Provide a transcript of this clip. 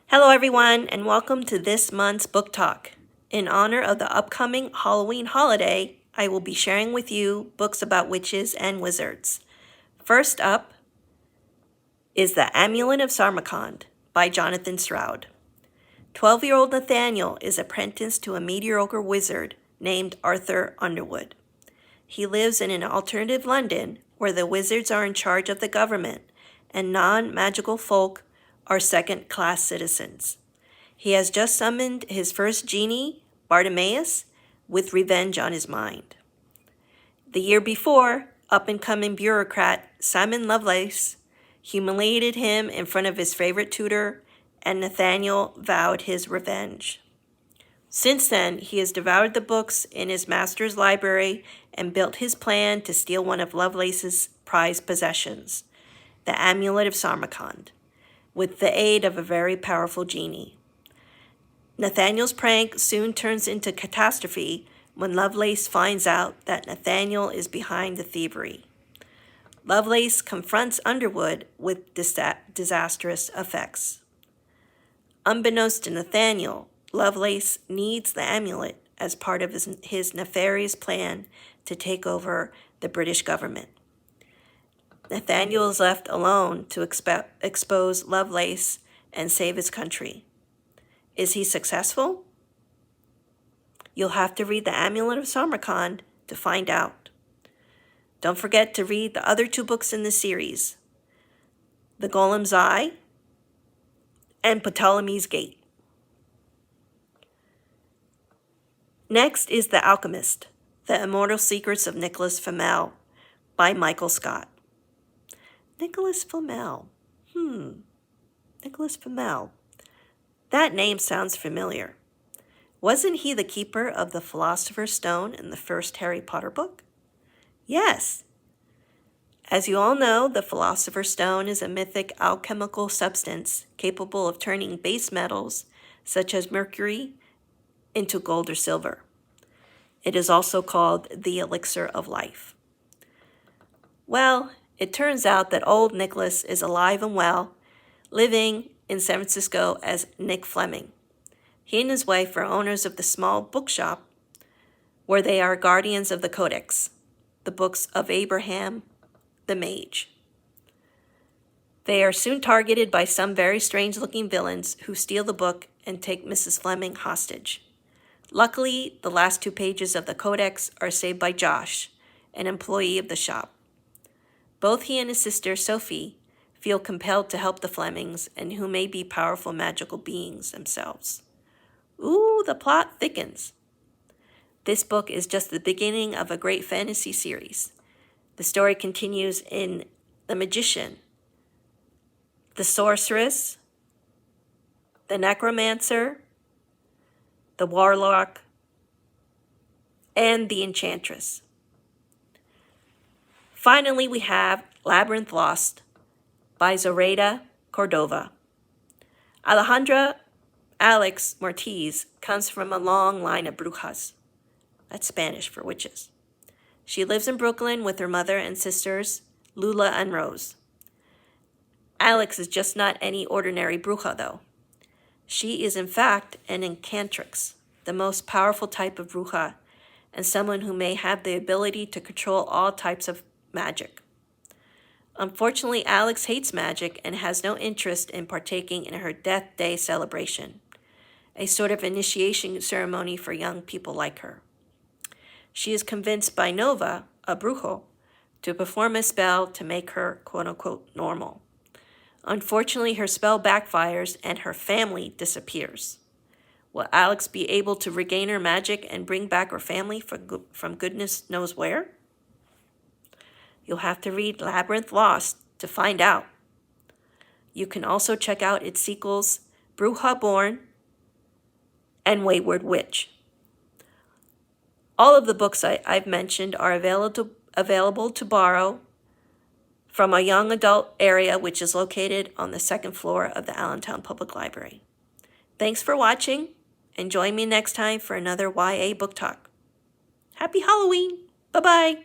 Hello everyone, and welcome to this month's book talk. In honor of the upcoming Halloween holiday, I will be sharing with you books about witches and wizards. First up is The Amulet of Sarmakond by Jonathan Stroud. 12-year-old Nathaniel is apprenticed to a mediocre wizard named Arthur Underwood. He lives in an alternative London where the wizards are in charge of the government and non-magical folk are second-class citizens. He has just summoned his first genie, Bartimaeus, with revenge on his mind. The year before, up-and-coming bureaucrat Simon Lovelace humiliated him in front of his favorite tutor, and Nathaniel vowed his revenge. Since then, he has devoured the books in his master's library and built his plan to steal one of Lovelace's prized possessions, the Amulet of Sarmakond, with the aid of a very powerful genie. Nathaniel's prank soon turns into catastrophe when Lovelace finds out that Nathaniel is behind the thievery. Lovelace confronts Underwood with disastrous effects. Unbeknownst to Nathaniel, Lovelace needs the amulet as part of his nefarious plan to take over the British government. Nathaniel is left alone to expose Lovelace and save his country. Is he successful? You'll have to read The Amulet of Sarmakond to find out. Don't forget to read the other two books in the series, The Golem's Eye and Ptolemy's Gate. Next is The Alchemist, The Immortal Secrets of Nicholas Flamel by Michael Scott. Nicholas Flamel. Nicholas Flamel. That name sounds familiar. Wasn't he the keeper of the Philosopher's Stone in the first Harry Potter book? Yes. As you all know, the Philosopher's Stone is a mythic alchemical substance capable of turning base metals, such as mercury, into gold or silver. It is also called the elixir of life. Well, it turns out that old Nicholas is alive and well, living in San Francisco as Nick Fleming. He and his wife are owners of the small bookshop where they are guardians of the Codex, the books of Abraham the Mage. They are soon targeted by some very strange-looking villains who steal the book and take Mrs. Fleming hostage. Luckily, the last 2 pages of the Codex are saved by Josh, an employee of the shop. Both he and his sister, Sophie, feel compelled to help the Flemings, and who may be powerful magical beings themselves. Ooh, the plot thickens. This book is just the beginning of a great fantasy series. The story continues in The Magician, the Sorceress, the Necromancer, the Warlock, and the Enchantress. Finally, we have Labyrinth Lost by Zoraida Cordova. Alejandra Alex Mortiz comes from a long line of brujas. That's Spanish for witches. She lives in Brooklyn with her mother and sisters, Lula and Rose. Alex is just not any ordinary bruja, though. She is, in fact, an enchantrix, the most powerful type of bruja, and someone who may have the ability to control all types of magic. Unfortunately, Alex hates magic and has no interest in partaking in her Death Day celebration, a sort of initiation ceremony for young people like her. She is convinced by Nova, a brujo, to perform a spell to make her quote-unquote normal. Unfortunately, her spell backfires and her family disappears. Will Alex be able to regain her magic and bring back her family from goodness knows where? You'll have to read Labyrinth Lost to find out. You can also check out its sequels, Bruja Born and Wayward Witch. All of the books I've mentioned are available to borrow from a young adult area which is located on the 2nd floor of the Allentown Public Library. Thanks for watching, and join me next time for another YA Book Talk. Happy Halloween! Bye-bye!